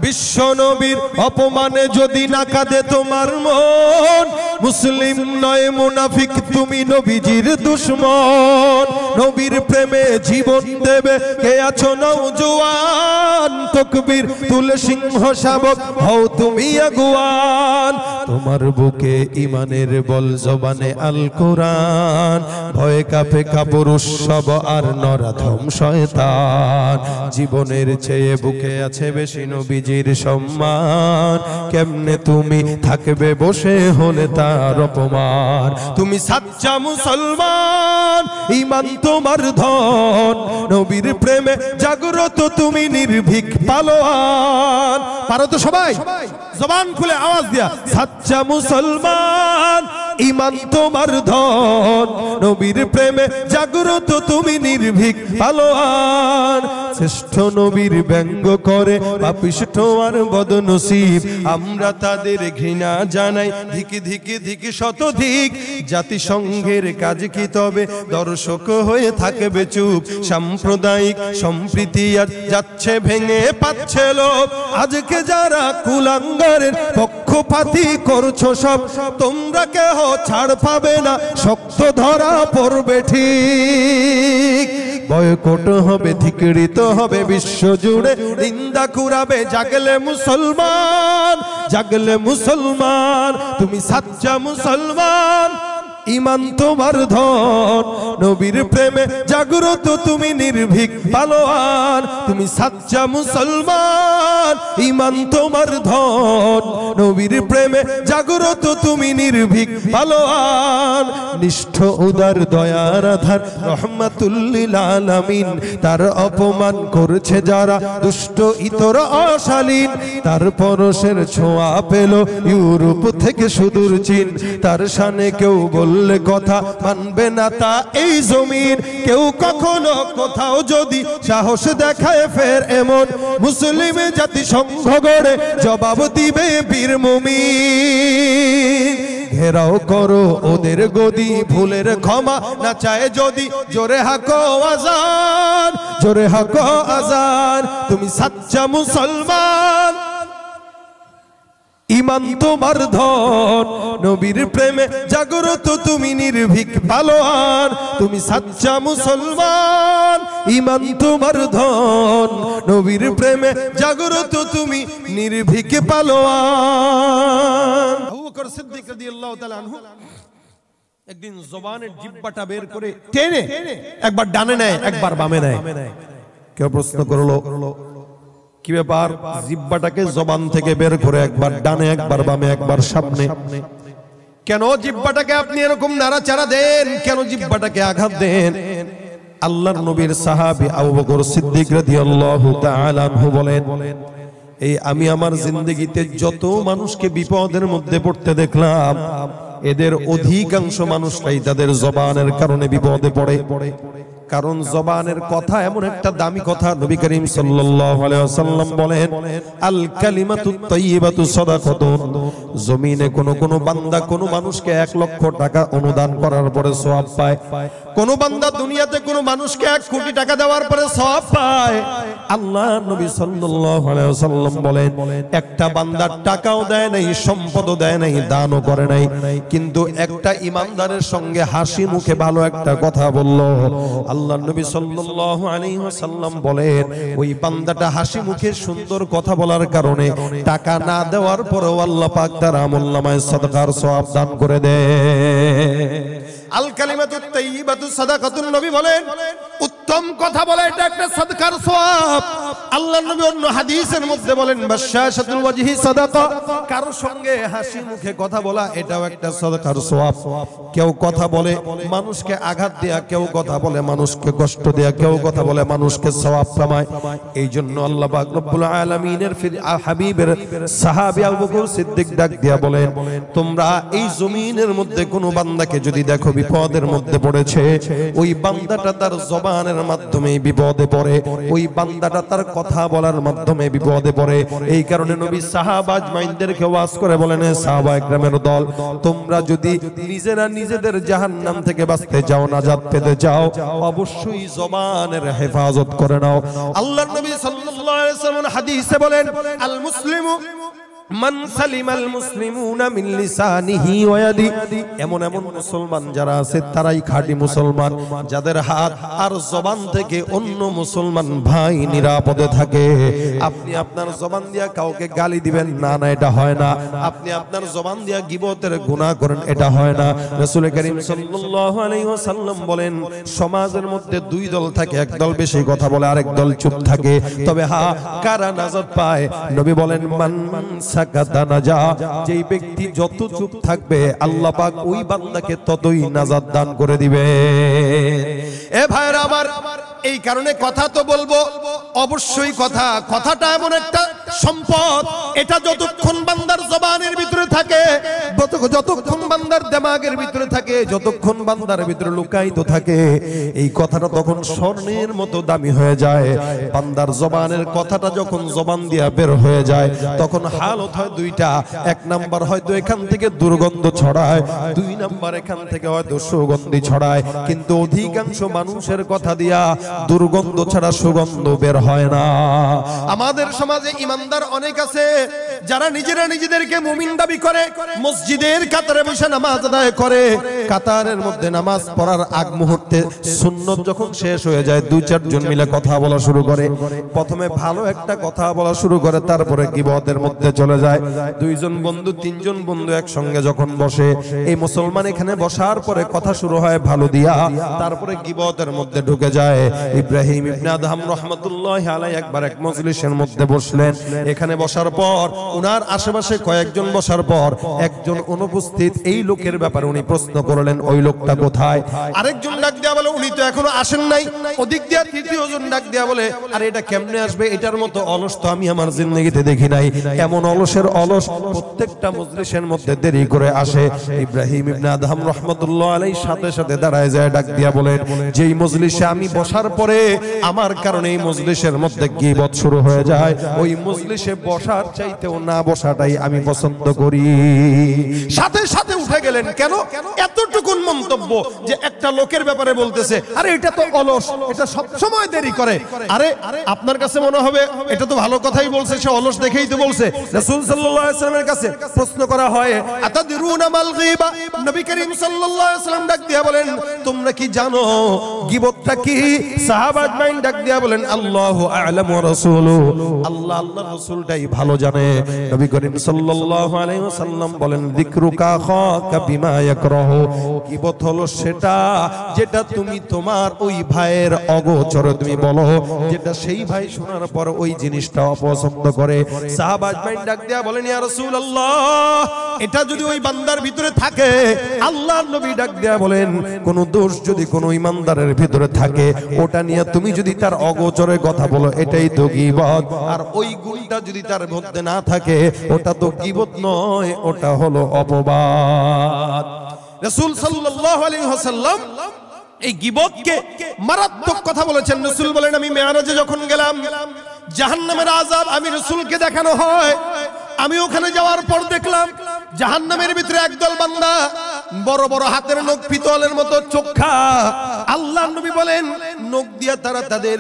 বিশ্ব নবীর অপমানে যদি না কাঁদে তোমার মন, মুসলিম নয় মুনাফিক তুমি নবীজির দুশমন। নবীর প্রেমে জীবন দেবে কে আছো নওজোয়ান, তাকবীর তুলে সিংহ শাবক হও তুমি আগুয়ান। তোমার বুকে ঈমানের বল জবানে আল কোরআন, ভয়ে কাঁপে কাপুর উৎসব আর নরাধম শয়তান। জীবনের চেয়ে বুকে আছে বেশি নবীজির সম্মান, কেমনে তুমি থাকবে বসে হলে তার অপমান। তুমি সাচ্চা মুসলমান, ঈমান তোমার ধন, নবীর প্রেমে জাগ্রত তুমি নির্ভীক পালোয়ান। পারো তো সবাই জবান খুলে আওয়াজ দিয়া, সাচ্চা মুসলমান, ঈমান তোমার ধন, নবীর প্রেমে জাগ্রত তুমি নির্ভীক পালোয়ান। শ্রেষ্ঠ নবীর ব্যঙ্গ করে পাপিষ্ঠ আর বদনসিব, আমরা তাদের ঘৃণা জানাই ধিকি ধিকি ধিকি শতধিক। জাতিসংঘের কাজ কি তবে দর্শক হয়ে থাকবে চুপ, সাম্প্রদায়িক সম্প্রীতি আজ যাচ্ছে ভেঙে পাচ্ছে লোক। আজকে যারা কুলাঙ্গারের পক্ষপাতী করছো সব, তোমরা কেহ ছাড় পাবে না, শক্ত ধরা পড়বে ঠিক। বয়কট হবে, ধিক্কৃত হবে বিশ্ব জুড়ে, নিন্দা কুরাবে জাগলে মুসলমান, জাগলে মুসলমান। তুমি সাচ্চা মুসলমান, ঈমান তোমার ধন, নবীর প্রেমে জাগ্রত তুমি নির্ভীক পালোয়ান। তুমি সাচ্চা মুসলমান, ঈমান তোমার ধন, নবীর প্রেমে জাগ্রত তুমি নির্ভীক পালোয়ান। নিষ্ঠ উদার দয়ার আধার রহমাতুল লিল আলামিন, তার অপমান করছে যারা দুষ্ট ইতর অশালীন। তার পরশের ছোঁয়া পেল ইউরোপ থেকে সুদূর চীন, তার শানে কেউ বললে কথা মানবে না তা এই জমিন। কেউ কখনো কোথাও যদি সাহস দেখায় ফের এমন, মুসলিম জাতিসংঘ গড়ে জবাব দিবে বীর মুমিন। ঘেরাও করো ওদের গদি, ভুলের ক্ষমা না চায় যদি, জোরে হাকো আজান, জোরে হাকো আজান। তুমি সাচ্চা মুসলমান, ঈমান তোমার ধন, নবীর প্রেমে জাগ্রত তুমি নির্ভীক পালোয়ান। তুমি সাচ্চা মুসলমান, ঈমান তোমার ধন, নবীর প্রেমে জাগ্রত তুমি নির্ভীক পালোয়ান। আবু বকর সিদ্দিক রাদিয়াল্লাহু তাআলা আনহু একদিন জবানের জিহ্বাটা বের করে টেনে একবার ডানে নেয় একবার বামে নেয়। কেউ প্রশ্ন করলো কি ব্যাপার, জিহ্বাটাকে জবান থেকে বের করে একবার ডানে একবার বামে একবার সামনে, কেন জিহ্বাটাকে আপনি এরকম নাড়াচাড়া দেন, কেন জিহ্বাটাকে আঘাত দেন? আল্লাহর নবীর সাহাবী আবু বকর সিদ্দিক রাদিয়াল্লাহু তাআলা আনহু বলেন, এই আমি আমার জিন্দেগিতে যত মানুষকে বিপদের মধ্যে পড়তে দেখলাম, এদের অধিকাংশ মানুষরাই তাদের জবানের কারণে বিপদে পড়ে। কারণ জবানের কথা এমন একটা দামি কথা, নবী করিম সাল্লাল্লাহু আলাইহি ওয়াসাল্লাম বলেন, আল কালিমাতুত তাইয়্যিবাতু সাদাকাতুন। জমিনে কোন বান্দা কোন মানুষকে 1 লক্ষ টাকা অনুদান করার পরে সওয়াব পায়, কোন বান্দা দুনিয়াতে কোন মানুষকে 1 কোটি টাকা দেওয়ার পরে সওয়াব পায়। আল্লাহ নবী সাল্লাল্লাহু আলাইহি ওয়াসাল্লাম বলেন, একটা বান্দা টাকাও দেয় নাই, সম্পদও দেয় নাই, দানও করে নাই, কিন্তু একটা ঈমানদারের সঙ্গে হাসি মুখে ভালো একটা কথা বলল, আল্লাহ নবী সাল্লাল্লাহু আলাইহি ওয়াসাল্লাম বলেন, ওই বান্দাটা হাসি মুখে সুন্দর কথা বলার কারণে টাকা না দেওয়ার পরেও আল্লাহ পাক তার আমলনামায় সাদকার সওয়াব দান করে দেয়। আল কালিমাতুত তাইয়্যিবাতু সাদাকাতুন, নবী বলেন উত্তম কথা বলা এটা একটা সাদকার সওয়াব। আল্লাহর নবী অন্য হাদিসের মধ্যে বলেন, বাশশাশাতুল ওয়াজহি সাদাকা, কারো সঙ্গে হাসি মুখে কথা বলা এটাও একটা সাদকার সওয়াব। কেউ কথা বলে মানুষকে আঘাত দেয়া, কেউ কথা বলে মানুষকে কষ্ট দেয়া, কেউ কথা বলে মানুষকে সওয়াব কামায়। এইজন্য আল্লাহ পাক রব্বুল আলামিনের হাবিবের সাহাবী আবু বকর সিদ্দিক ডাক দিয়া বলেন, তোমরা এই জমিনের মধ্যে কোন বান্দাকে যদি দেখো বিপদের মধ্যে পড়েছে, ওই বান্দাটা তার জবানের মাধ্যমে বিপদে পড়ে, ওই বান্দাটা তার কথা বলার মাধ্যমে বিপদে পড়ে। এই কারণে নবী সাহাবা আজমাইনদেরকে ওয়াজ করে বলেন, সাহাবা একরামের দল, তোমরা যদি নিজেরা নিজেদের জাহান্নাম থেকে বাঁচতে চাও, নাজাত পেতে চাও, অবশ্যই জবানের হেফাজত করে নাও। আল্লাহর নবী সাল্লাল্লাহু আলাইহি ওয়াসাল্লাম হাদিসে বলেন, আল মুসলিমু মান সালিমাল মুসলিমুনা মিন লিসানিহি ওয়া ইয়াদি। এমন এমন মুসলমান যারা আছে তারাই খাঁটি মুসলমান, যাদের হাত আর জবান থেকে অন্য মুসলমান ভাই নিরাপদে থাকে। আপনি আপনার জবান দিয়া কাউকে গালি দিবেন না, না এটা হয় না। আপনি আপনার জবান দিয়া গীবতের গুনাহ করেন, এটা হয় না। রাসূল করিম সাল্লাল্লাহু আলাইহি ওয়াসাল্লাম বলেন, সমাজের মধ্যে দুই দল থাকে, এক দল বেশি কথা বলে, আরেক দল চুপ থাকে। তবে কারা নাজাত পায়? নবী বলেন, মান সাকাতা নাজা। যেই ব্যক্তি যত চুপ থাকবে আল্লাহ পাক ওই বান্দাকে ততই নাজাত দান করে দিবে। এ ভাইরা আমার, এই কারণে কথা তো বলবো অবশ্যই। কথাটা এমন একটা সম্পদ, এটা যতক্ষণ বান্দার জবানের ভিতরে থাকে, যতক্ষণ বান্দার দিমাগের ভিতরে থাকে, যতক্ষণ বান্দার ভিতরে লুকায়িত থাকে, এই কথাটা তখন স্বর্ণের মতো দামি হয়ে যায়। বান্দার জবানের কথাটা যখন জবান দিয়া বের হয়ে যায়, তখন হালত হয় দুইটা। এক নাম্বার হয়তো এখান থেকে দুর্গন্ধ ছড়ায়, দুই নাম্বার এখান থেকে হয়তো সুগন্ধি ছড়ায়। কিন্তু অধিকাংশ মানুষের কথা দিয়া দুর্গন্ধ ছাড়া সুগন্ধ বের হয় না। আমাদের সমাজে ইমানদার অনেক আছে যারা নিজেরা নিজেদেরকে মুমিন দাবি করে, মসজিদের কাতারে বসে নামাজ আদায় করে। কাতারের মধ্যে নামাজ পড়ার আগ মুহূর্তে সুন্নত যখন শেষ হয়ে যায়, দুই চারজন মিলে কথা বলা শুরু করে। প্রথমে ভালো একটা কথা বলা শুরু করে, তারপরে গীবতের মধ্যে চলে যায়। দুইজন বন্ধু, তিনজন বন্ধু একসঙ্গে যখন বসে, এই মুসলমান এখানে বসার পরে কথা শুরু হয় ভালো দিয়া, তারপরে গীবতের মধ্যে ঢুকে যায়। ইব্রাহিম ইবনে আদহাম রাহমাতুল্লাহি আলাইহি একবার এক মজলিসের মধ্যে বসলেন। এখানে বসার পর উনার আশেপাশে কয়েকজন বসার পর একজন অনুপস্থিত। এই লোকের ব্যাপারে উনি প্রশ্ন করলেন, ওই লোকটা কোথায়? আরেকজন ডাক দিয়া বলে, উনি তো এখনো আসেন নাই। ওদিক দিয়া তৃতীয় জন ডাক দিয়া বলে, আরে এটা কেমনে আসবে? এটার মতো অলস তো আমি আমার জিন্দেগিতে দেখি নাই। এমন অলসের অলস প্রত্যেকটা মজলিসের মধ্যে দেরি করে আসে। ইব্রাহিম ইবনে আদহাম রাহমাতুল্লাহি আলাইহি সাথে সাথে দাঁড়ায় যায়, ডাক দিয়া বলেন, যেই মজলিসে আমি বসার পরে আমার কারণে এই মজলিসের মধ্যে গীবত শুরু হয়ে যায়, ওই মজলিসে বসার চাইতেও না বসাটাই আমি পছন্দ করি। সাথে সাথে উঠে গেলেন। কেন? এতটুকুন মন্তব্য যে একটা লোকের ব্যাপারে বলতেছে, আরে এটা তো অলস, এটা সব সময় দেরি করে। আরে আপনার কাছে মনে হবে এটা তো ভালো কথাই বলছে, সে অলস দেখেই তো বলছে। রাসূল সাল্লাল্লাহু আলাইহি ওয়াসাল্লামের কাছে প্রশ্ন করা হয়, আতাদরুনা মাল গীবা? নবী করিম সাল্লাল্লাহু আলাইহি ওয়াসাল্লাম ডাক দিয়া বলেন, তোমরা কি জানো গীবতটা কি? সাহাবা আজমাইন ডাক দিয়া বলেন, আল্লাহু আ'লাম ওয়া রাসূলুহু। আল্লাহ আল্লাহর রাসূলটাই ভালো জানে। নবী করিম সাল্লাল্লাহু আলাইহি ওয়াসাল্লাম বলেন, যিকরুকা খাকা বিমা ইয়াকরাহু। গীবত হলো সেটা যেটা তুমি তোমার ওই ভাইয়ের অগোচরে তুমি বলো, যেটা সেই ভাই শোনার পর ওই জিনিসটা অপছন্দ করে। সাহাবা আজমাইন ডাক দিয়া বলেন, ইয়া রাসূলুল্লাহ, এটা যদি ওই বান্দার ভিতরে থাকে, আল্লাহর নবী ডাক দিয়া বলেন, কোন দোষ যদি কোন ইমানদারের ভিতরে থাকে, ওটা নিয়ে তুমি যদি তার অগোচরে কথা বলো, এটাই তো গীবত। আর ওই গুণটা যদি তার মধ্যে না থাকে, ওটা তো গীবত নয়, ওটা হলো অপবাদ। রাসূল সাল্লাল্লাহু আলাইহি ওয়াসাল্লাম এই গীবতকে মারাত্মক কথা বলেছেন। রাসূল বলেন, আমি মেরাজে যখন গেলাম, জাহান্নামের আযাব আমি রাসূলকে দেখানো হয়। আমি ওখানে যাওয়ার পর দেখলাম জাহান্নামের ভিতরে একদল বান্দা, বড় বড় হাতের নখ, পিতলের মতো চোখা। আল্লাহর নবী বলেন, নখ দিয়ে তারা তাদের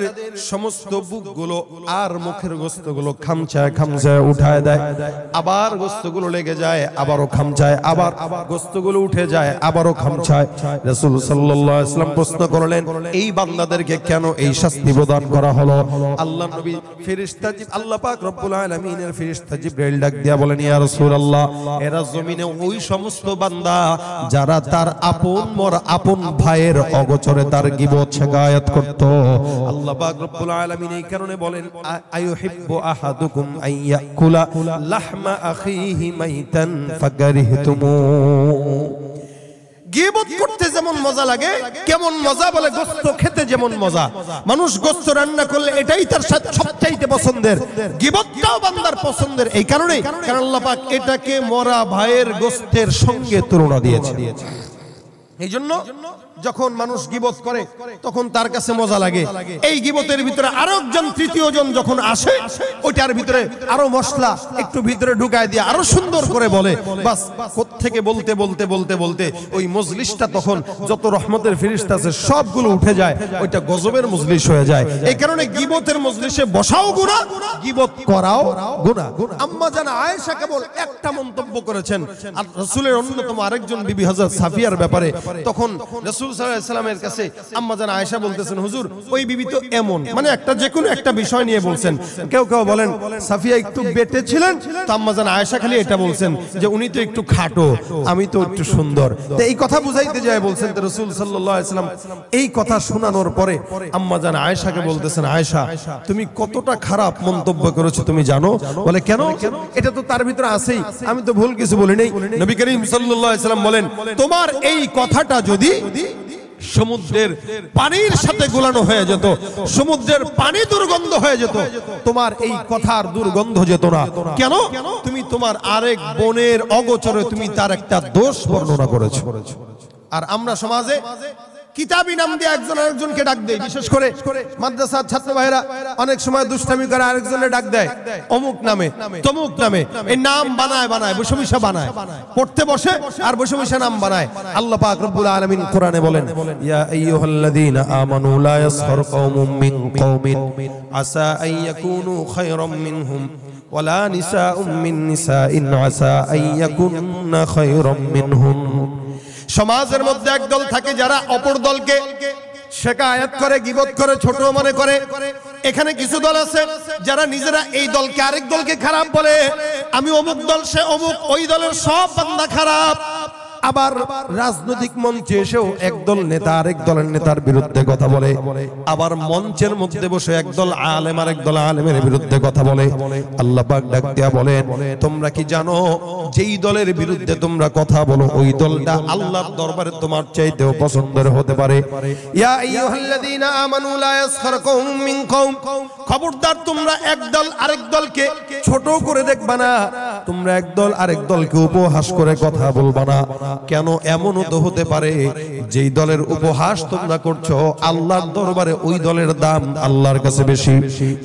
সমস্ত বুকগুলো আর মুখের গোশতগুলো খামচায় খামচায় উঠায় দেয়। আবার গোশতগুলো লেগে যায়, আবারও খামচায়, আবার গোশতগুলো উঠে যায়, আবারও খামচায়। রাসূল সাল্লাল্লাহু আলাইহি ওয়াসাল্লাম প্রশ্ন করলেন, এই বান্দাদেরকে কেন এই শাস্তি প্রদান করা হলো? আল্লাহর নবী ফেরেশতা আল্লাহ পাক রব্বুল আলামিনের ফেরেশতা জিবরাইল ডাক দিয়া বলেন, ইয়া রাসূলুল্লাহ, এরা জমিনে ওই সমস্ত বান্দা যারা তার আপন ভাইয়ের অগোচরে তার গীবত শিকায়াত করত। আল্লাহ পাক রব্বুল আলামিন এই কারণে বলেন, আয়ুহিব্বু আহাদুকুম আইয়াকুলা লাহমা আখিহি মাইতান ফাকারিহতুমু। গীবত করতে যেমন মজা লাগে, কেমন মজা বলে গোশত খেতে যেমন মজা। মানুষ গোশত রান্না করলে এটাই তার সবচাইতে পছন্দের, গীবতটাও বান্দার পছন্দের। এই কারণে কারণ আল্লাহ পাক এটাকে মরা ভাইয়ের গোশতের সঙ্গে তুলনা দিয়েছে। এই জন্য যখন মানুষ গীবত করে তখন তার কাছে মজা লাগে। এই গীবতের ভিতরে আরো একজন তৃতীয় জন যখন আসে, ওইটার ভিতরে আরো মশলা একটু ভিতরে ঢুকায় দিয়ে আরো সুন্দর করে বলে, বাস কোত্থেকে বলতে বলতে বলতে বলতে ওই মজলিসটা তখন যত রহমতের ফেরেশতা আছে সবগুলো উঠে যায়, ওইটা গজবের মজলিস হয়ে যায়। এই কারণে গীবতের মজলিসে বসাও গুনাহ, গীবত করাও গুনাহ। আম্মা জান আয়েশা কেবল একটা মন্তব্য করেছেন আর রাসূলের অন্যতম আরেকজন বিবি হযরত সাফিয়ার ব্যাপারে। তখন রাসূল সাল্লাল্লাহু আলাইহি ওয়াসাল্লামের কাছে আম্মা জান আয়েশা বলতেছেন, হুজুর ওই বিবি তো এমন, মানে একটা যে কোনো একটা বিষয় নিয়ে বলছেন। কেউ কেউ বলেন সাফিয়া একটু বেটে ছিলেন, তো আম্মা জান আয়েশা খালি এটা বলছেন যে উনি তো একটু খাটো, আমি তো একটু সুন্দর। তো এই কথা বুঝাইতে যায় বলছেন তো রাসূল সাল্লাল্লাহু আলাইহি ওয়াসাল্লাম এই কথা শোনানোর পরে আম্মা জান আয়েশাকে বলতেছেন, আয়েশা তুমি কতটা খারাপ মন্তব্য করেছো তুমি জানো? বলে কেন? এটা তো তার ভিতরে আছেই, আমি তো ভুল কিছু বলি নাই। নবী করিম সাল্লাল্লাহু আলাইহি ওয়াসাল্লাম বলেন, তোমার এই কথাটা যদি সমুদ্রের পানির সাথে গোলানো হয়ে যেত, সমুদ্রের পানি দুর্গন্ধ হয়ে যেত, তোমার এই কথার দুর্গন্ধ যেত না। কেন? তুমি তোমার আরেক বোনের অগোচরে তুমি তার একটা দোষ বর্ণনা করেছো। আর আমরা সমাজে কিতাবী নাম দিয়ে একজন আরেকজনকে ডাক দেয়, বিশেষ করে মাদ্রাসার ছাত্র ভাইরা অনেক সময় দুষ্টামি করে আরেকজনের ডাক দেয় অমুক নামে তমুক নামে, এই নাম বানায় বানায় বসে বসে বানায়, পড়তে বসে আর বসে বসে নাম বানায়। আল্লাহ পাক রব্বুল আলামিন কোরআনে বলেন, ইয়া আইয়ুহাল্লাযীনা আমানু লা ইয়াসখার কওমুম মিন কওমিন আসা আন ইয়াকুনু খায়রাম মিনহুম ওয়ালা নিসাউম মিন নিসাইন আসা আন ইয়াকুননা খায়রাম মিনহুম। সমাজের মধ্যে একদল থাকে যারা অপর দলকে শিকায়াত করে, গীবত করে, ছোট মনে করে। এখানে কিছু দল আছে যারা নিজেরা এই দলকে আরেক দলকে খারাপ বলে, আমি অমুক দল সে অমুক, ওই দলের সব বান্দা খারাপ। আবার রাজনৈতিক মঞ্চে এসেও একদল নেতা আরেক দলের নেতার বিরুদ্ধে কথা বলে, আবার মঞ্চের মধ্যে বসে একদল আলেম আরেক দল আলেমের বিরুদ্ধে কথা বলে। আল্লাহ পাক ডাক দিয়া বলেন, তোমরা কি জানো যেই দলের বিরুদ্ধে তোমরা কথা বলো ওই দলটা আল্লাহর দরবারে তোমার চাইতেও পছন্দের হতে পারে। ইয়া আইয়ুহাল্লাযীনা আমানু লা ইয়াসখার কওমুম মিন কওম, খবরদার তোমরা একদল আরেক দলকে ছোট করে দেখবা না, তোমরা একদল আরেক দলকে উপহাস করে কথা বলবা না। কেন? এমনও তো হতে পারে যেই দলের উপহাস তোমরা করছো আল্লাহর দরবারে ওই দলের দাম আল্লাহর কাছে বেশি।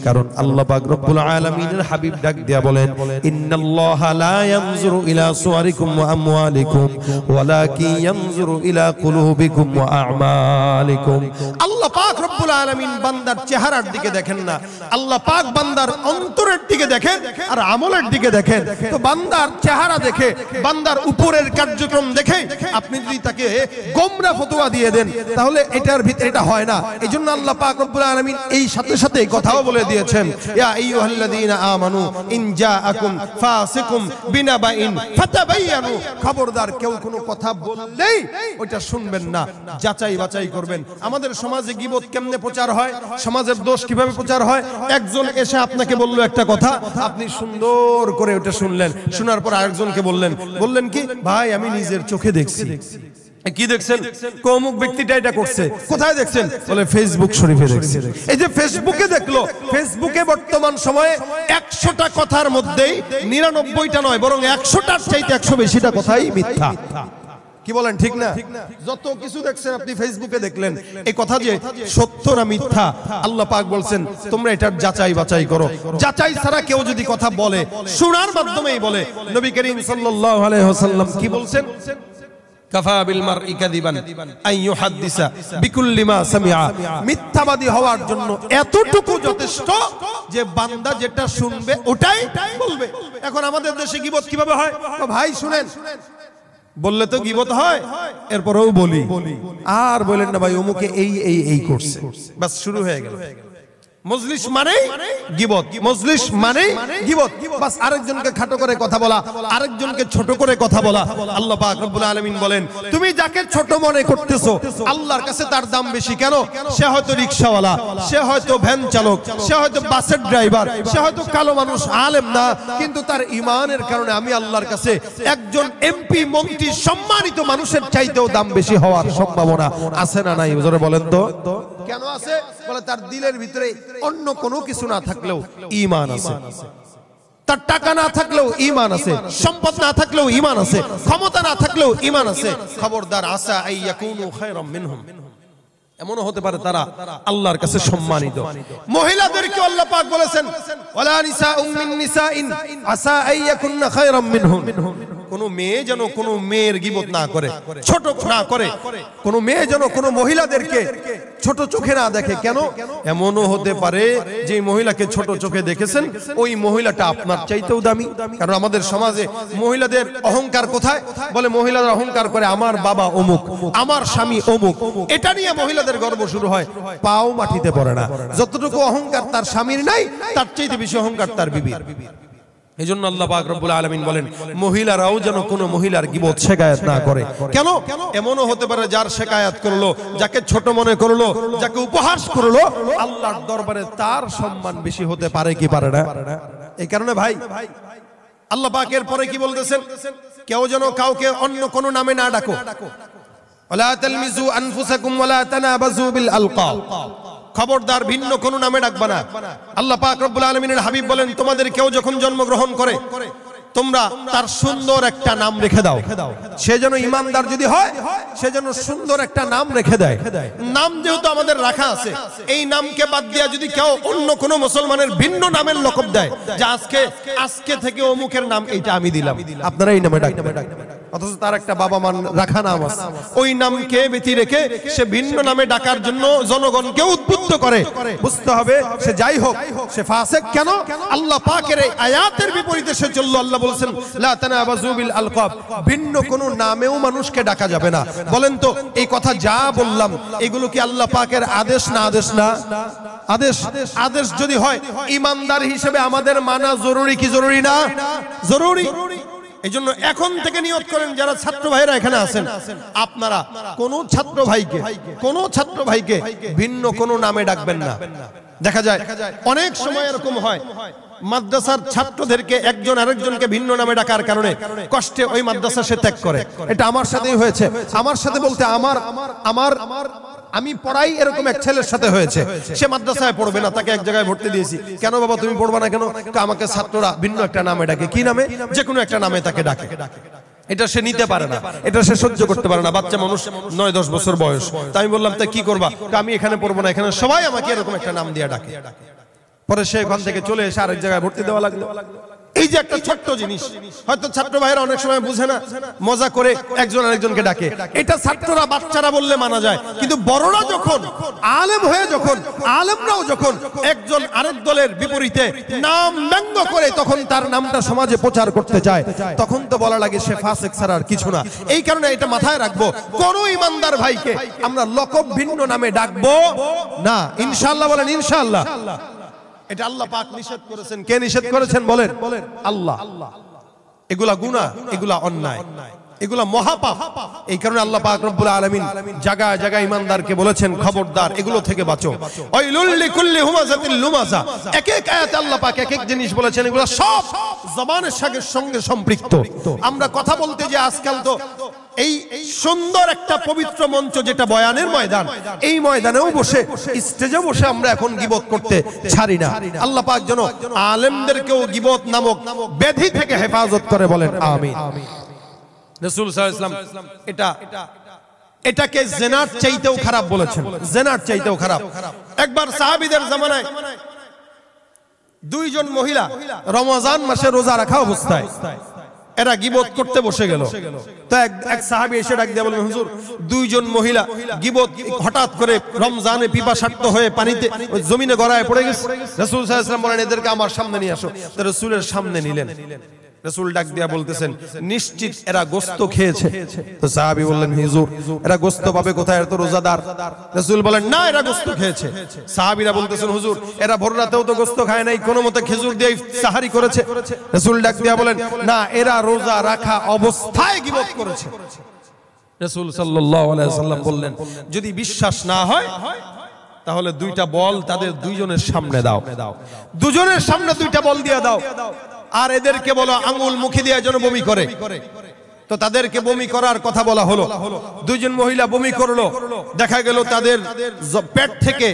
কারণ আল্লাহ পাক রব্বুল আলামিনের হাবিব ডাক দিয়া বলেন, ইন্নাল্লাহা লা ইয়ানজুরু ইলা সুওয়ারিকুম ওয়া আমওয়ালিকুম ওয়ালাকিন ইয়ানজুরু ইলা কুলুবিকুম ওয়া আমালিকুম। আল্লাহ পাক রব্বুল আলামিন বান্দার চেহারার দিকে দেখেন না, আল্লাহ পাক বান্দার অন্তরের দিকে দেখেন আর আমলের দিকে দেখেন। তো বান্দার চেহারা দেখে, বান্দার উপরের কার্যক্রম দেখে আপনি যদি তাকে গোমরা ফতোয়া দিয়ে দেন তাহলে এটার ভিতরে এটা হয় না। এইজন্য আল্লাহ পাক রব্বুল আলামিন এই সাথে সাথে কথাও বলে দিয়েছেন, ইয়া আইয়ুহাল্লাযীনা আমানু ইন জাআকুম ফাসিকুম বিনাবাইন ফাতাবায়ানু, খবরদার কেউ কোনো কথা বললেই ওইটা শুনবেন না, যাচাই বাছাই করবেন। আমাদের সমাজে গীবত কেমনে প্রচার হয়, সমাজের দোষ কিভাবে প্রচার হয়? একজন এসে আপনাকে বলল একটা কথা, আপনি সুন্দর করে ওটা শুনলেন, শোনার পর আরেকজনকে বললেন কি ভাই আমি নিজের চোখে দেখছি। কি দেখছেন? অমুক ব্যক্তিটা এটা করছে। কোথায় দেখছেন? বলে ফেসবুক শরীফে দেখছি। এই যে ফেসবুকে দেখলো, ফেসবুকে বর্তমান সময়ে 100টা কথার মধ্যেই 99টা নয় বরং 100টার চাইতে 100 বেশিটা কথাই মিথ্যা। কি বলেন ঠিক না? যত কিছু দেখছেন আপনি ফেসবুকে দেখলেন, এই কথা যে সত্য না মিথ্যা আল্লাহ পাক বলছেন তোমরা এটার যাচাই বাছাই করো। যাচাই ছাড়া কেউ যদি কথা বলে, শোনার মাধ্যমেই বলে, নবী করিম সাল্লাল্লাহু আলাইহি ওয়াসাল্লাম কি বলছেন? কাফা বিল মারই কাযিবান আন ইউহাদ্দিসা বিকুল্লি মা সামিআ, মিথ্যাবাদী হওয়ার জন্য এতটুকু যথেষ্ট যে বান্দা যেটা শুনবে ওটাই বলবে। এখন আমাদের দেশে গীবত কিভাবে হয়? ভাই শুনেন, বললে তো গীবত হয়, এরপরেও বলি, আর বলেন না ভাই অমুকে এই করছে, বাস শুরু হয়ে গেল। মজলিস মানে গীবত, মজলিস মানে গীবত, বাস আরেকজনকে খাটো করে কথা বলা, আরেকজনকে ছোট করে কথা বলা। আল্লাহ পাক রব্বুল আলামিন বলেন, তুমি যাকে ছোট মনে করতেছো আল্লাহর কাছে তার দাম বেশি। কেন? সে হয়তো রিকশাওয়ালা, সে হয়তো ভ্যান চালক, সে হয়তো বাসের ড্রাইভার, সে হয়তো কালো মানুষ, আলেম না, কিন্তু তার ঈমানের কারণে আমি আল্লাহর কাছে একজন এমপি মন্ত্রী সম্মানিত মানুষের চাইতেও দাম বেশি হওয়ার সম্ভাবনা আছে না নাই? জোরে বলেন তো। কেন আছে? বলে তার দিলের ভিতরে অন্য কোনো কিছু না থাকলেও ঈমান আছে। তার টাকা না থাকলেও ঈমান আছে, সম্পদ না থাকলেও ঈমান আছে, ক্ষমতা না থাকলেও ঈমান আছে, খবরদার আসা আইয়াকুনু খায়রাম মিনহুম, এমনও হতে পারে তারা আল্লাহর কাছে সম্মানিত। মহিলাদেরকে আল্লাহ পাক বলেছেন ওয়ালা নিসাউম মিন নিসাইন আসা আইয়াকুননা খায়রাম মিনহুম, কোন মেয়ে যেন কোন মেয়ের গীবত না করে, ছোট না করে, কোন মেয়ে যেন কোন মহিলাদেরকে ছোট চোখে না দেখে। কেন? এমনও হতে পারে যে মহিলাকে ছোট চোখে দেখেছেন ওই মহিলাটা আপনার চাইতেও দামি। কারণ আমাদের সমাজে মহিলাদের অহংকার কোথায়? বলে মহিলারা অহংকার করে আমার বাবা অমুক, আমার স্বামী অমুক, এটা নিয়ে মহিলাদের গর্ব শুরু হয়, পাও মাটিতে পড়ে না। যতটুকু অহংকার তার স্বামীর নাই তার চাইতে বেশি অহংকার তার বিবির। এজন্য আল্লাহ পাক রব্বুল আলামিন বলেন মহিলারাও যেন কোনো মহিলার গীবত শিকায়াত না করে। কেন? এমনও হতে পারে যার শিকায়াত করলো, যাকে ছোট মনে করলো, যাকে উপহাস করলো, আল্লাহর দরবারে তার সম্মান বেশি হতে পারে কি পারে না? এই কারণে ভাই আল্লাহ পাক এর পরে কি বলতেছেন? কেউ যেন কাউকে অন্য কোনো নামে না ডাকো। ওয়ালা তালমিজু আনফুসাকুম ওয়ালা তানাবাজু বিল আলকাব, খবরদার ভিন্ন কোন নামে ডাকবা না। আল্লাহ পাক রব্বুল আলামিনের হাবিব বলেন তোমাদের কেউ যখন জন্মগ্রহণ করে তোমরা তার সুন্দর একটা নাম রেখে দাও। সে যেন ইমানদার যদি হয় সে যেন সুন্দর একটা নাম রেখে দেয়। নাম যেহেতু আমাদের রাখা আছে, এই নামকে বাদ দিয়া যদি কেউ অন্য কোন মুসলমানের ভিন্ন নামের লকব দেয় যে আজকে থেকে অমুকের নাম এইটা আমি দিলাম, আপনারা এই নামে ডাকবেন, অথচ তার একটা বাবা মা রাখা নাম আছে, ওই নামকে ব্যতি রেখে সে ভিন্ন নামে ডাকার জন্য জনগণকে উদ্বুদ্ধ করে, বুঝতে হবে সে যাই হোক সে ফাসিক। কেন? আল্লাহ পাকের এই আয়াতের বিপরীতে সে চললো। আল্লাহ বলেছেন লা তানাবাজু বিল আলকাব, ভিন্ন কোন নামেও মানুষকে ডাকা যাবে না। বলেন তো এই কথা যা বললাম এগুলো কি আল্লাহ পাকের আদেশ না আদেশ না? আদেশ। আদেশ যদি হয় ইমানদার হিসেবে আমাদের মানা জরুরি কি জরুরি না? জরুরি। এই জন্য এখন থেকে নিয়ত করেন যারা ছাত্র ভাইরা এখানে আছেন, আপনারা কোন ছাত্র ভাইকে ভিন্ন কোন নামে ডাকবেন না। দেখা যায় অনেক সময় এরকম হয় মাদ্রাসার ছাত্রদেরকে একজন আরেকজনকে ভিন্ন নামে ডাকার কারণে কষ্টে ওই মাদ্রাসা সে ত্যাগ করে। এটা আমার সাথেই হয়েছে। আমার সাথে বলতে আমি পড়াই এরকম এক ছেলের সাথে হয়েছে। সে মাদ্রাসায় পড়বে না, তাকে এক জায়গায় ভর্তি দিয়েছি। কেন বাবা তুমি পড়বা না কেন? আমাকে ছাত্ররা ভিন্ন একটা নামে ডাকে। কি নামে? যে কোনো একটা নামে তাকে ডাকে। এটা সে নিতে পারে না, এটা সে সহ্য করতে পারে না। বাচ্চা মানুষ, 9-10 বছর বয়স। তাই আমি বললাম তাই কি করবা? আমি এখানে পড়বো না, এখানে সবাই আমাকে এরকম একটা নাম দিয়ে ডাকে। পরে সে ওখান থেকে চলে এসে আরেক জায়গায় ভর্তি দেওয়া লাগলো। এই যে একটা ছোট্ট জিনিস, হয়তো ছাত্র ভাইরা অনেক সময় বুঝে না, মজা করে একজন আরেকজনকে ডাকে। এটা ছাত্ররা বাচ্চারা বললে মানা যায়, কিন্তু বড়রা যখন আলেম হয়ে আলেমরাও যখন একজন আরেক দলের বিপরীতে নাম ব্যঙ্গ করে তখন তার নামটা সমাজে প্রচার করতে চায়, তখন তো বলা লাগে সে ফাসিক ছাড়া আর কিছু না। এই কারণে এটা মাথায় রাখবো, কোন ইমানদার ভাইকে আমরা লকব ভিন্ন নামে ডাকবো না। ইনশাআল্লাহ বলেন ইনশাআল্লাহ। এটা আল্লাহ পাক নিষেধ করেছেন। কে নিষেধ করেছেন বলেন? আল্লাহ। এগুলা গুনাহ, এগুলা অন্যায়, এগুলা মহাপাপ। এই কারণে আল্লাহ পাক রব্বুল আলামিন জায়গায় জায়গায় ইমানদারকে বলেছেন খবরদার এগুলো থেকে বাঁচো। ওয়াইলুল লিকুল্লি হুমাযাতিল লুমাযা। এক এক আয়াতে আল্লাহ পাক এক এক জিনিস বলেছেন, এগুলো সব জবানের সঙ্গে সম্পৃক্ত। আমরা কথা বলতে যে আজকাল তো এই সুন্দর একটা পবিত্র মঞ্চ যেটা বয়ানের ময়দান, এই ময়দানেও বসে স্টেজে বসে আমরা এখন গীবত করতে ছাড়ি না। আল্লাহ পাক যেন আলেমদেরকেও গীবত নামক ব্যাধি থেকে হেফাজত করে, বলেন আমিন। রাসূল সাল্লাল্লাহু আলাইহি ওয়াসাল্লাম এটাকে জিনার চাইতেও খারাপ বলেছেন, জিনার চাইতেও খারাপ। একবার সাহাবীদের জামানায় দুইজন মহিলা রমজান মাসে রোজা রাখা অবস্থায় এরা গীবত করতে বসে গেল। তো এক সাহাবী এসে ডাক দিয়ে বললেন, হুজুর দুইজন মহিলা গীবত হঠাৎ করে রমজানে পিপাসার্ত হয়ে পানিতে জমিনে গড়ায় পড়ে গেছে। রাসূল সাল্লাল্লাহু আলাইহি ওয়াসাল্লাম বলেন এদেরকে আমার সামনে নিয়ে আসো। তো রাসূলের সামনে নিলেন। রাসূল ডাক দিয়া বলতেছেন, নিশ্চিত এরা গোশত খেয়েছে। তো সাহাবী বললেন, হুজুর এরা গোশত পাবে কোথায়? এরা তো রোজাদার। রাসূল বলেন, না এরা গোশত খেয়েছে। সাহাবীরা বলতেছেন, হুজুর এরা ভোর রাতেও তো গোশত খায় নাই, কোনোমতে খেজুর দিয়ে সাহারি করেছে। রাসূল ডাক দিয়া বলেন, না এরা রোজা রাখা অবস্থায় গীবত করেছে। রাসূল সাল্লাল্লাহু আলাইহি ওয়াসাল্লাম বললেন, যদি বিশ্বাস না হয় তাহলে দুইটা বল তাদের দুইজনের সামনে দাও, দুজনের সামনে দুইটা বল দিয়ে দাও, আর এদেরকে বলো আঙ্গুল মুখে দিয়ে যেন বমি করে। তো তাদেরকে বমি করার কথা বলা হলো। দুইজন মহিলা বমি করলো, দেখা গেল তাদের পেট থেকে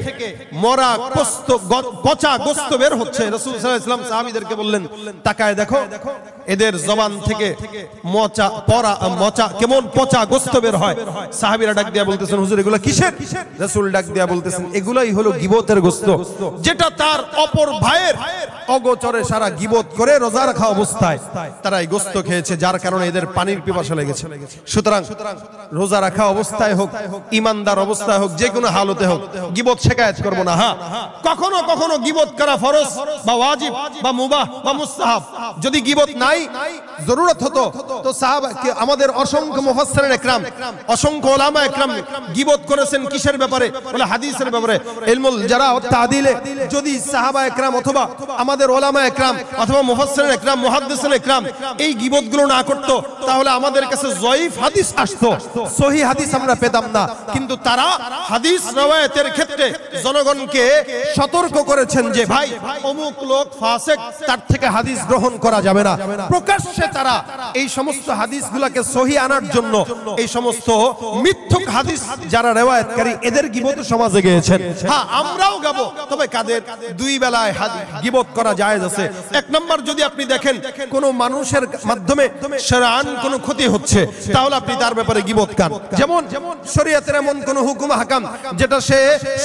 মরা পচা গোশত বের হচ্ছে। রাসূল সাল্লাল্লাহু আলাইহি ওয়াসাল্লাম সাহাবীদেরকে বললেন, তাকায় দেখো এদের জবান থেকে কেমন পচা গোশত বের হয়। সাহাবীরা ডাক দিয়া বলতেছেন, হুজুর এগুলো কিসের? রাসূল ডাক দিয়া বলতেছেন, এগুলাই হলো গীবতের গোশত, যেটা তার অপর ভাইয়ের অগোচরে সারা গীবত করে রোজা রাখা অবস্থায় তারা এই গোশত খেয়েছে, যার কারণে এদের পানির পিপাসা লেগেছে। সুতরাং রোজা রাখা অবস্থায় হোক, ঈমানদার অবস্থায় হোক, যে কোনো হালতে হোক, গীবত শেখায়ত করব না। হ্যাঁ, কখনো কখনো গীবত করা ফরজ বা ওয়াজিব বা মুবাহ বা মুস্তাহাব। যদি গীবত নাই, জরুরত হতো, তো সাহাবা আমাদের অসংখ্য মুফাসসিরিন ইকরাম, অসংখ্য উলামা ইকরাম গীবত করেছেন কিসের ব্যাপারে? বলে হাদিসের ব্যাপারে। ইলমুল জারা ওয়া তা'দিলে যদি সাহাবা ইকরাম অথবা আমাদের উলামা ইকরাম অথবা মুফাসসিরিন ইকরাম, মুহাদ্দিসিন ইকরাম এই গীবতগুলো না করত, তাহলে আমাদের কাছে জয়ীফ হাদিস আসতো, সহিহ হাদিস আমরা পেতাম না। কিন্তু তারা হাদিস রওয়ায়াতের ক্ষেত্রে জনগণকে সতর্ক করেছেন যে ভাই অমুক লোক ফাসিক, তার থেকে হাদিস গ্রহণ করা যাবে না। প্রকাশ্যে তারা এই সমস্ত হাদিসগুলোকে সহিহ আনার জন্য এই সমস্ত মিথ্যক হাদিস যারা রওয়ায়াতকারী এদের গীবত সমাজে গিয়েছেন। হ্যাঁ, আমরাও গাবো, তবে কাদের? দুই বেলায় গীবত করা জায়েজ আছে। এক নম্বর, যদি আপনি দেখেন কোন মানুষের মাধ্যমে শরআন কোন ক্ষতি হচ্ছে, তাহলে আপনি তার ব্যাপারে গীবত কান। যেমন শরীয়তের এমন কোন হুকুম হাকাম যেটা সে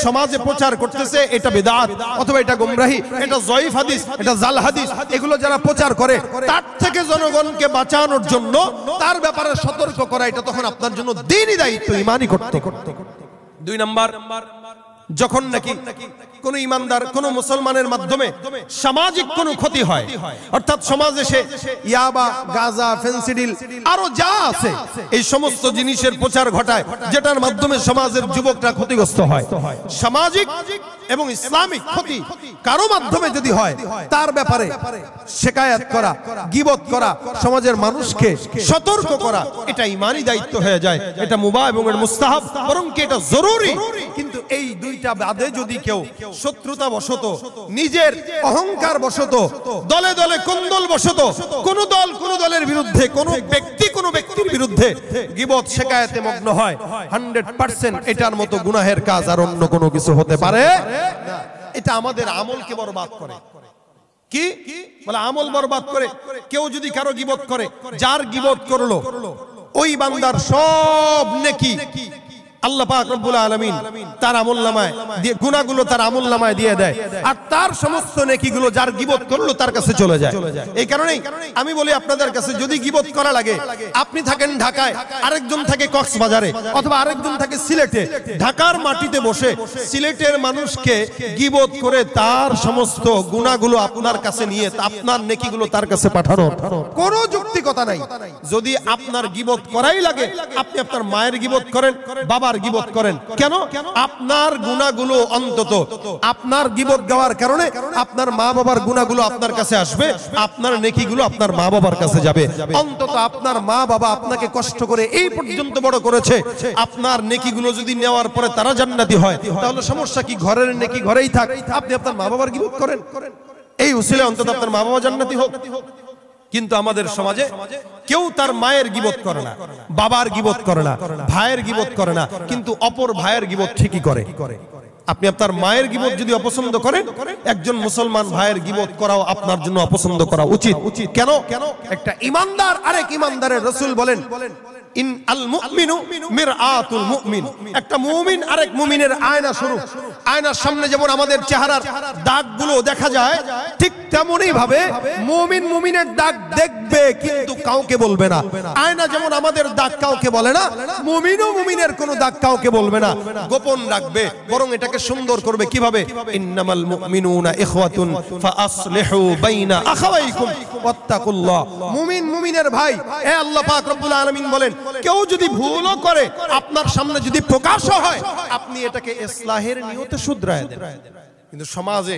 সমাজে প্রচার করতেছে, এটা বিদআত অথবা এটা গোমরাহি, এটা জয়ীফ হাদিস, এটা জাল হাদিস, এগুলো যারা প্রচার করে তার থেকে জনগণকে বাঁচানোর জন্য তার ব্যাপারে সতর্ক করা, এটা তখন আপনার জন্য দ্বীনি দায়িত্ব, ঈমানি করতে। দুই নাম্বার, যখন নাকি কোন ইমানদার কোন মুসলমানের মাধ্যমে সামাজিক কোন ক্ষতি হয়, অর্থাৎ সমাজে সে ইয়াবা, গাঁজা, ফেন্সিডিল আরো যা আছে এই সমস্ত জিনিসের প্রচার ঘটায়, যেটার মাধ্যমে সমাজের যুবকরা ক্ষতিগ্রস্ত হয়, সামাজিক এবং ইসলামিক ক্ষতি কারো মাধ্যমে যদি হয়, তার ব্যাপারে শিকায়াত করা, গীবত করা, সমাজের মানুষকে সতর্ক করা, এটা ঈমানি দায়িত্ব হয়ে যায়। এটা মুবাহ এবং এর মুস্তাহাব, বরং কি এটা জরুরি। কিন্তু এই দুইটা বাদে যদি কেউ শত্রুতা বশত, নিজের অহংকার বশত, দলে দলে কোন্দল বশত কোন দল কোন দলের বিরুদ্ধে, কোন ব্যক্তি কোন ব্যক্তির বিরুদ্ধে গীবত শিকায়াতে মগ্ন হয়, 100% এটার মতো গুনাহের কাজ আর অন্য কোনো কিছু হতে পারে না। এটা আমাদের আমলকে বরবাদ করে। কি বলে? আমল বরবাদ করে। কেউ যদি কারো গীবত করে, যার গীবত করলো ওই বান্দার সব নেকি আল্লাহ পাক রব্বুল আলামিন তার আমলনামায় দিয়ে, গুনাহগুলো তার আমলনামায় দিয়ে দেয়, আর তার সমস্ত নেকিগুলো যার গীবত করলো তার কাছে চলে যায়। এই কারণেই আমি বলি আপনাদের কাছে, যদি গীবত করা লাগে, আপনি থাকেন ঢাকায়, আরেকজন থাকে কক্সবাজারে, অথবা আরেকজন থাকে সিলেটে, ঢাকার মাটিতে বসে সিলেটের মানুষকে গীবত করে তার সমস্ত গুনাহগুলো আপনার কাছে নিয়ে আপনার নেকিগুলো তার কাছে পাঠানো কোনো যৌক্তিকতা নাই। যদি আপনার গীবত করাই লাগে, আপনি আপনার মায়ের গীবত করেন, বাবার গীবত করেন, কেন? আপনার গুনাহগুলো অন্তত আপনার গীবত গাওয়ার কারণে আপনার মা বাবার গুনাহগুলো আপনার কাছে আসবে, আপনার নেকিগুলো আপনার মা বাবার কাছে যাবে। অন্তত আপনার মা বাবা আপনাকে কষ্ট করে এই পর্যন্ত বড় করেছে, আপনার নেকিগুলো যদি নেওয়ার পরে তারা জান্নাতি হয়, তাহলে সমস্যা কি? ঘরের নেকি ঘরেই থাক, আপনি আপনার মা বাবার গীবত করেন, এই উসিলায় অন্তত আপনার মা বাবা জান্নাতি হোক। কিন্তু আমাদের সমাজে কেউ তার মায়ের গীবত করে না, বাবার গীবত করে না, ভাইয়ের গীবত করে না, কিন্তু অপর ভাইয়ের গীবত ঠিকই করে। আপনি আপনার মায়ের গীবত যদি অপছন্দ করেন, একজন মুসলমান ভাইয়ের গীবত করাও আপনার জন্য অপছন্দ করা উচিত। কেন? একটা ঈমানদার আরেক ঈমানদারের, রাসূল বলেন ইন আল মুমিনু মিরআতুল মুমিন, একটা মুমিন আরেক মুমিনের আয়না স্বরূপ। আয়নার সামনে যেমন আমাদের চেহারার দাগগুলো দেখা যায়, ঠিক তেমনই ভাবে মুমিন মুমিনের দাগ দেখবে কিন্তু কাউকে বলবে না। আয়না যেমন আমাদের দাগ কাউকে বলে না, মুমিনও মুমিনের কোনো দাগ কাউকে বলবে না, গোপন রাখবে, বরং এটাকে সুন্দর করবে। কিভাবে? ইন্নামাল মুমিনুনা ইখওয়াতুন ফাআসলিহু বাইনা আখাওয়াইকুম ওয়াত্তাকুল্লাহ। মুমিন মুমিনের ভাই। এ আল্লাহ পাক রব্বুল আলামিন বলেন, কেউ যদি ভুলও করে, আপনার সামনে যদি প্রকাশ হয়, আপনি এটাকে ইসলাহের নিয়তে শুধরায় দেন। কিন্তু সমাজে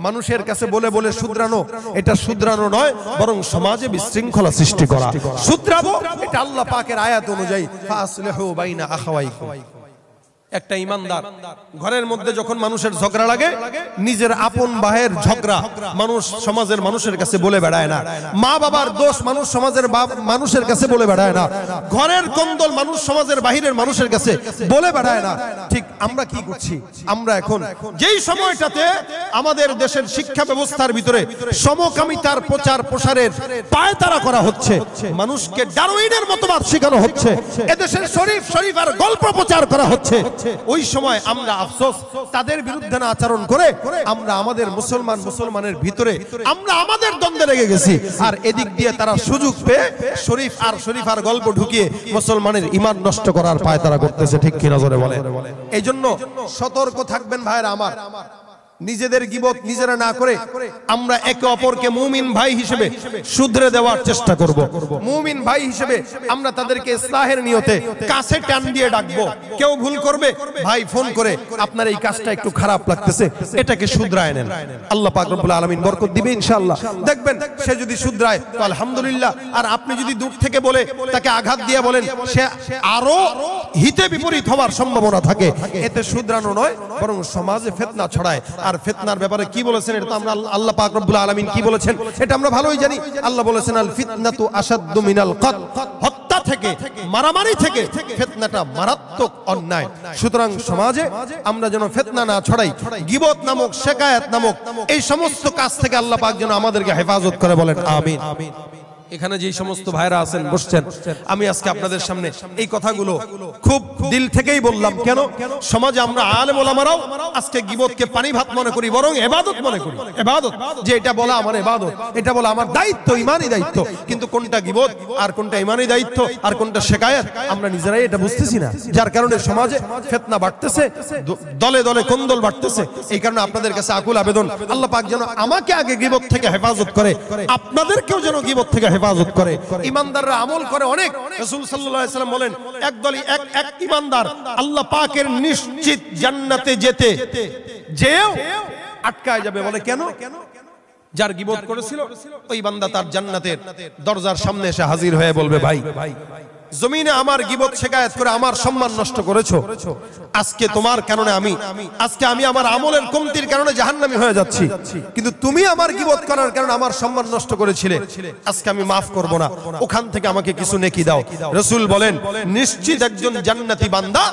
মানুষের কাছে বলে বলে শুধরানো, এটা শুধরানো নয়, বরং সমাজে বিশৃঙ্খলা সৃষ্টি করা। শুধরাবো, এটা আল্লাহ পাকের আয়াত অনুযায়ী ফাসলিহু বাইনা আখাওয়াইকুম। একটা ইমানদার ঘরের মধ্যে যখন মানুষের ঝগড়া লাগে, নিজের আপন ভাইয়ের ঝগড়া মানুষ সমাজের মানুষের কাছে বলে বেড়ায় না, মা বাবার দোষ মানুষ সমাজের মানুষের কাছে বলে বেড়ায় না, ঘরের কোন্দল মানুষ সমাজের বাহিরের মানুষের কাছে বলে বেড়ায় না। ঠিক আমরা কি করছি? আমরা এখন যেই সময়টাতে আমাদের দেশের শিক্ষা ব্যবস্থার ভিতরে সমকামিতার প্রচার প্রসারের পায়তারা করা হচ্ছে, মানুষকে ডারউইনের মতবাদ শেখানো হচ্ছে, এদেশের শরীফ আর গল্প প্রচার করা হচ্ছে, ওই সময় আমরা আফসোস তাদের বিরুদ্ধে না আচরণ করে আমরা আমাদের মুসলমানের ভিতরে আমরা আমাদের দ্বন্দ্বে লেগে গেছি। আর এদিক দিয়ে তারা সুযোগ পেয়ে শরীফ আর গল্প ঢুকিয়ে মুসলমানের ঈমান নষ্ট করার পায়তারা করতেছে। ঠিক কি নজরে বলে? এই জন্য সতর্ক থাকবেন ভাইরা আমার, নিজেদের গীবত নিজেরা না করে আমরা একে অপরকে মুমিন ভাই হিসেবে শুধরে দেওয়ার চেষ্টা করব। মুমিন ভাই হিসেবে আমরা তাদেরকে ইসলাহের নিয়তে কাছে টান দিয়ে ডাকবো। কেউ ভুল করবে, ভাই ফোন করে আপনার এই কাজটা একটু খারাপ লাগতেছে, এটাকে শুধরায় নেন, আল্লাহ পাক রব্বুল আলামিন বরকত দিবে ইনশাআল্লাহ। দেখবেন সে যদি শুধরায় তো আলহামদুলিল্লাহ, আর আপনি যদি দূর থেকে বলে তাকে আঘাত দিয়ে বলেন, সে আরো হিতে বিপরীত হওয়ার সম্ভাবনা থাকে। এতে শুধরানো নয়, বরং সমাজে ফিতনা ছড়ায়। আর ফিতনার ব্যাপারে কি বলেছেন এটা তো আমরা, আল্লাহ পাক রব্বুল আলামিন কি বলেছেন এটা আমরা ভালোই জানি। আল্লাহ বলেছেন আল ফিতনাতু আশাদ্দু মিনাল কতল, হত্যা থেকে মারামারি থেকে ফিতনাটা মারাত্মক অন্যায়। সুতরাং সমাজে আমরা যেন ফিতনা না ছড়াই, গীবত নামক শিকায়াত নামক এই সমস্ত কাজ থেকে আল্লাহ পাক যেন আমাদেরকে হেফাজত করে, বলেন আমিন। এখানে যে সমস্ত ভাইরা আছেন বসছেন, আমি আজকে আপনাদের সামনে এই কথাগুলো খুব দিল থেকেই বললাম। কেন? সমাজে আমরা আলেম ওলামারাও আজকে গীবতকে পানি ভাত মনে করি, বরং ইবাদত মনে করি। ইবাদত যে এটা বলা আমার ইবাদত, এটা বলা আমার দায়িত্ব, ঈমানি দায়িত্ব। কিন্তু কোনটা গীবত আর কোনটা ঈমানি দায়িত্ব আর কোনটা শিকায়াত আমরা নিজেরাই এটা বুঝতেছি না। যার কারণে সমাজে ফিতনা বাড়তেছে, দলে দলে কোন্দল বাড়তেছে। এই কারণে আপনাদের কাছে আকুল আবেদন, আল্লাহ পাক যেন আমাকে আগে গীবত থেকে হেফাজত করে, আপনাদেরকেও যেন গীবত থেকে হেফাজত করে। ইমানদাররা আমল করে অনেক। রাসূল সাল্লাল্লাহু আলাইহি সাল্লাম বলেন, এক ইমানদার আল্লাহ পাকের নিশ্চিত জান্নাতে যেতে যেও আটকায় যাবে। বলে কেন? যার গীবত করেছিল ওই বান্দা তার জান্নাতের দরজার সামনে এসে হাজির হয়ে বলবে, ভাই জমিনে আমার গীবত শিকায়াত করে আমার সম্মান নষ্ট করেছো, আজকে তোমার কারণে আমি আমার আমলের কমতির কারণে জাহান্নামী হয়ে যাচ্ছি, কিন্তু তুমি আমার গীবত করার কারণে আমার সম্মান নষ্ট করেছিলে, আজকে আমি মাফ করব না, ওখান থেকে আমাকে কিছু নেকি দাও। রাসূল বলেন, নিশ্চিত একজন জান্নাতি বান্দা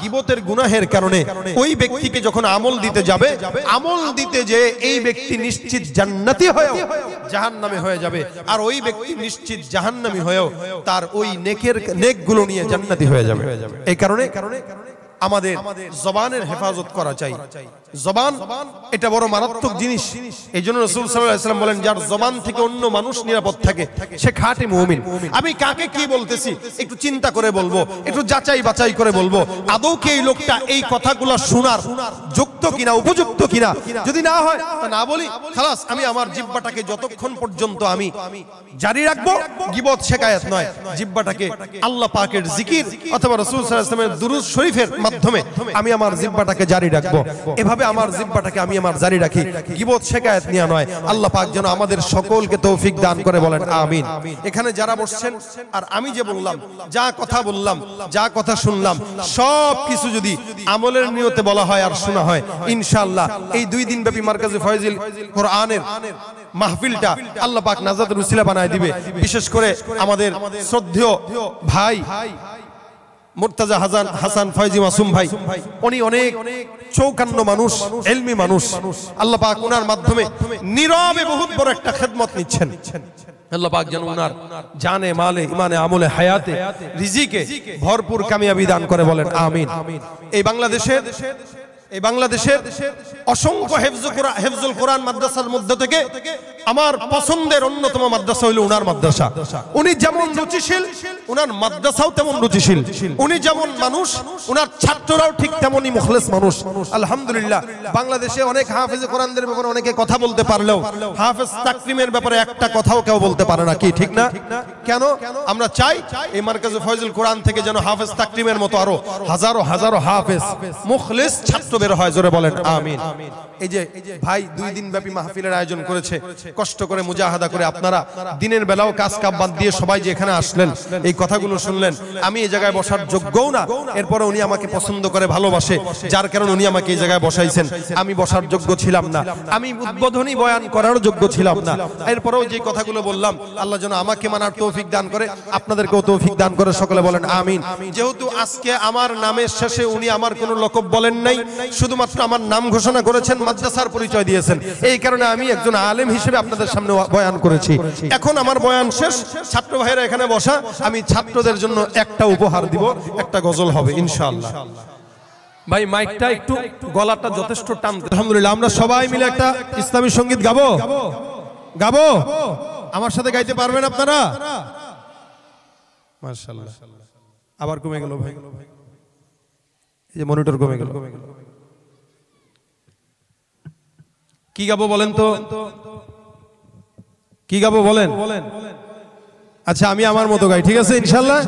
গীবতের গুনাহের কারণে ওই ব্যক্তিকে যখন আমল দিতে যাবে, আমল দিতে যে এই ব্যক্তি নিশ্চিত জান্নাতি হয়েও জাহান্নামী হয়ে যাবে, আর ওই ব্যক্তি নিশ্চিত জাহান্নামী হয়েও তার ওই নেকগুলো নিয়ে জান্নাতি হয়ে যাবে। এই কারণে আমাদের জবানের হেফাজত করা চাই। জবান এটা বড় মারাত্মক জিনিস। এই জন্য রাসূল সাল্লাল্লাহু আলাইহি ওয়াসাল্লাম বলেন, যার জবান থেকে অন্য মানুষ নিরাপদ থাকে সে খাঁটি মুমিন। আমি কাকে কি বলতেছি একটু চিন্তা করে বলবো, একটু যাচাই বাছাই করে বলবো, আদৌ কি এই লোকটা এই কথাগুলো শোনার যোগ্য কিনা, উপযুক্ত কিনা। যদি না হয় তা না বলি, খালাস। আমি আমার জিহ্বাটাকে যতক্ষণ পর্যন্ত আমি জারি রাখবো, গীবত শিকায়াত নয়, জিহ্বাটাকে আল্লাহ পাকের জিকির অথবা রাসূল সাল্লাল্লাহু আলাইহি ওয়াসাল্লামের দুরূদ শরীফের মাধ্যমে আমি আমার জিহ্বাটাকে জারি রাখবো। এভাবে আমার জিহ্বাটাকে আমি আমার জারি রাখি, গীবত শিকায়াত নিয়ে নয়। আল্লাহ পাক যেন আমাদের সকলকে তৌফিক দান করে, বলেন আমিন। এখানে যারা বসছেন আর আমি যে বললাম, যা কথা বললাম, যা কথা শুনলাম, সব কিছু যদি আমলের নিয়তে বলা হয় আর শোনা হয়, ইনশাআল্লাহ এই 2 দিন ব্যাপী মারকাজে ফয়জিল কোরআনের মাহফিলটা আল্লাহ পাক নাজাতের উসিলা বানায় দিবে। বিশেষ করে আমাদের শ্রদ্ধেয় ভাই মুর্তাজা হাসান ফয়জি মাসুম ভাই, উনি অনেক চৌকান্ন মানুষ, ইলমি মানুষ, আল্লাহ পাক ওনার মাধ্যমে নীরবে বহুত বড় একটা খেদমত নিচ্ছেন। আল্লাহ পাক যেন ওনার জানে, মালে, ইমানে, আমলে, হায়াতে, রিজিকে ভরপুর কামিয়াবি দান করে, বলেন আমিন। এই বাংলাদেশের অসংখ্য হেফজুল কোরআন মাদ্রাসার মধ্য থেকে আমার পছন্দের অন্যতম মাদ্রাসা হইল উনার মাদ্রাসা। উনি যেমন রুচিশীল, উনার মাদ্রাসাও তেমন রুচিশীল। উনি যেমন মানুষ, উনার ছাত্ররাও ঠিক তেমনই মুখলেস মানুষ। আলহামদুলিল্লাহ, বাংলাদেশে অনেক হাফেজে কোরআনদের ব্যাপারে অনেকে কথা বলতে পারলেও হাফেজ তাকরিমের ব্যাপারে একটা কথাও কেউ বলতে পারে না। কি ঠিক না? কেন? আমরা চাই এই মারকাজে ফয়জুল কোরআন থেকে যেন হাফেজ তাকরিমের মতো আরো হাজারো হাজারো হাফেজ মুখলেস ছাত্র বের হয়, জোরে বলেন আমিন। এই যে ভাই 2 দিন ব্যাপী মাহফিলের আয়োজন করেছে, কষ্ট করে মুজাহাদা করে আপনারা দিনের বেলাও কাজ কাম বাদ দিয়ে সবাই যে এখানে আসলেন, এই কথাগুলো শুনলেন। আমি এই জায়গায় বসার যোগ্যও না, এরপরে উনি আমাকে পছন্দ করে ভালোবাসে, যার কারণে উনি আমাকে এই জায়গায় বসাইছেন। আমি বসার যোগ্য ছিলাম না, আমি উদ্বোধনী বয়ান করার যোগ্য ছিলাম না। এরপরেও যে কথাগুলো বললাম, আল্লাহ যেন আমাকে মানার তৌফিক দান করে, আপনাদেরকেও তৌফিক দান করে, সকলে বলেন আমিন। যেহেতু আজকে আমার নামের শেষে উনি আমার কোনো লকব বলেন নাই, শুধুমাত্র আমার নাম ঘোষণা করেছেন, মাদ্রাসার পরিচয় দিয়েছেন, এই কারণে আমি একজন আলেম হিসেবে আপনাদের সামনে বয়ান করেছি। এখন আমার বয়ান শেষ, ছাত্র ভাইরা এখানে বসা, আমি ছাত্রদের জন্য একটা উপহার দিব, একটা গজল হবে ইনশাআল্লাহ। ভাই মাইকটা একটু, গলাটা যথেষ্ট টান। আলহামদুলিল্লাহ, আমরা সবাই মিলে একটা ইসলামী সঙ্গীত গাবো। গাবো, আমার সাথে গাইতে পারবেন আপনারা? মাশাআল্লাহ। আবার কমে গেল ভাই, এই যে মনিটর কমে গেল। কি গাবো বলেন তো, কি গাবো বলেন? আচ্ছা আমি আমার মতো গাই, ঠিক আছে ইনশাআল্লাহ।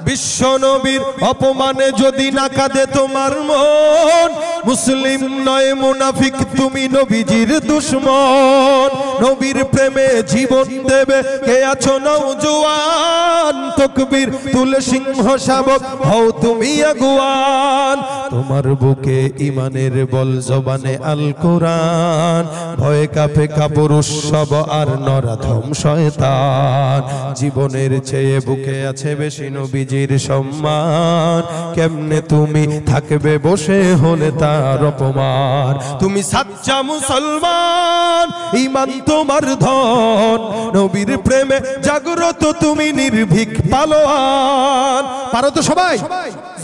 বিশ্ব নবীর অপমানে যদি না কাঁদে তোমার মন, মুসলিম নয় মুনাফিক তুমি নবীজির দুশমন। নবীর প্রেমে জীবন দেবে কে আছো নওজোয়ান, তাকবীর তুলে সিংহ শাবক হও তুমি আগুয়ান। তোমার বুকে ঈমানের বল, জবানে আল কোরআন, ভয়ে কাঁপে কাপুরুষ সব আর নরাধম শয়তান। জীবনের চেয়ে বুকে আছে বেশি নবীজির সম্মান, কেমনে তুমি থাকবে বসে হলে তার অপমান। তুমি সাচ্চা মুসলমান, ঈমান তোমার ধন, নবীর প্রেমে জাগ্রত তুমি নির্ভীক পালোয়ান। পারো তো সবাই?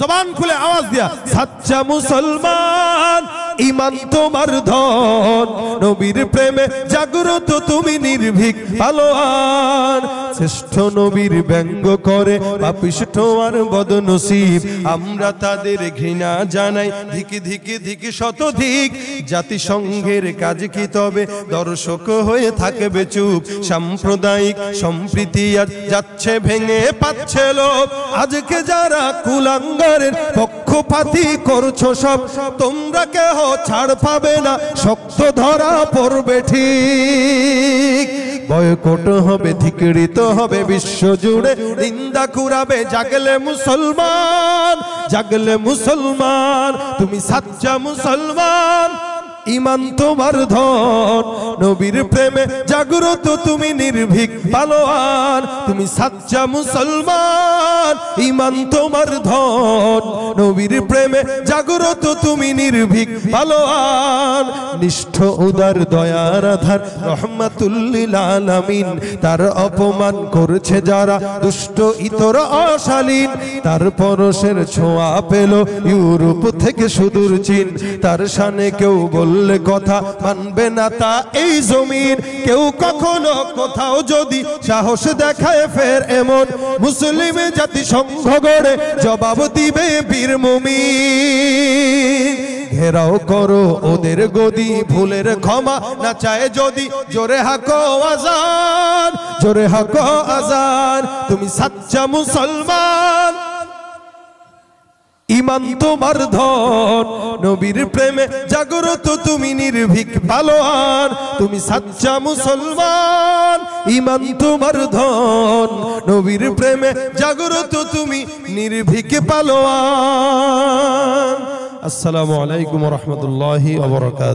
জবান খুলে আওয়াজ দিয়া, সাচ্চা মুসলমান, ঈমান তোমার ধন, নবীর প্রেমে জাগ্রত তুমি নির্ভীক পালোয়ান। শ্রেষ্ঠ নবীর ব্যঙ্গ করে পাপিষ্ঠ আর বদনসিব, আমরা তাদের ঘৃণা জানাই ধিকি ধিকি ধিকি শতধিক। জাতিসংঘের কাজ কি তবে দর্শক হয়ে থাকবে চুপ, সাম্প্রদায়িক সম্প্রীতি আর যাচ্ছে ভেঙে পাচ্ছে লোক। আজকে যারা কুলাঙ্গারের পক্ষপাতী করছো সব, তোমরা কেহ ছাড় পাবে না, শক্ত ধরা পড়বে ঠিক। বয়কট হবে, ধিক্কৃত হবে বিশ্ব জুড়ে, নিন্দা কুড়াবে জাগলে মুসলমান, জাগলে মুসলমান। তুমি সাচ্চা মুসলমান, ঈমান তোমার ধন, নবীর প্রেমে জাগ্রত তুমি নির্ভীক পালোয়ান। তুমি সাচ্চা মুসলমান, ঈমান তোমার ধন, নবীর প্রেমে জাগ্রত তুমি নির্ভীক পালোয়ান। নিষ্ঠ উদার দয়ার আধার রহমাতুল লিল আলামিন, তার অপমান করছে যারা দুষ্ট ইতর অশালীন। তার পরশের ছোঁয়া পেল ইউরোপ থেকে সুদূর চীন, তার শানে কেউ বললে কথা মানবে না তা এই জমিন। কেউ কখনো কোথাও যদি সাহস দেখায় ফের এমন, মুসলিম জাতিসংঘ গড়ে জবাব দিবে বীর মুমিন। ঘেরাও করো ওদের গদি, ভুলের ক্ষমা না চায় যদি, জোরে হাকো আজান, জোরে হাকো আজান। তুমি সাচ্চা মুসলমান, ঈমান তোমার ধন, নবীর প্রেমে জাগ্রত তুমি নির্ভীক পালোয়ান। তুমি সাচ্চা মুসলমান, ঈমান তোমার ধন, নবীর প্রেমে জাগ্রত তুমি নির্ভীক পালোয়ান। আসসালামু আলাইকুম ওয়া রাহমাতুল্লাহি ওয়া বারাকাতুহু।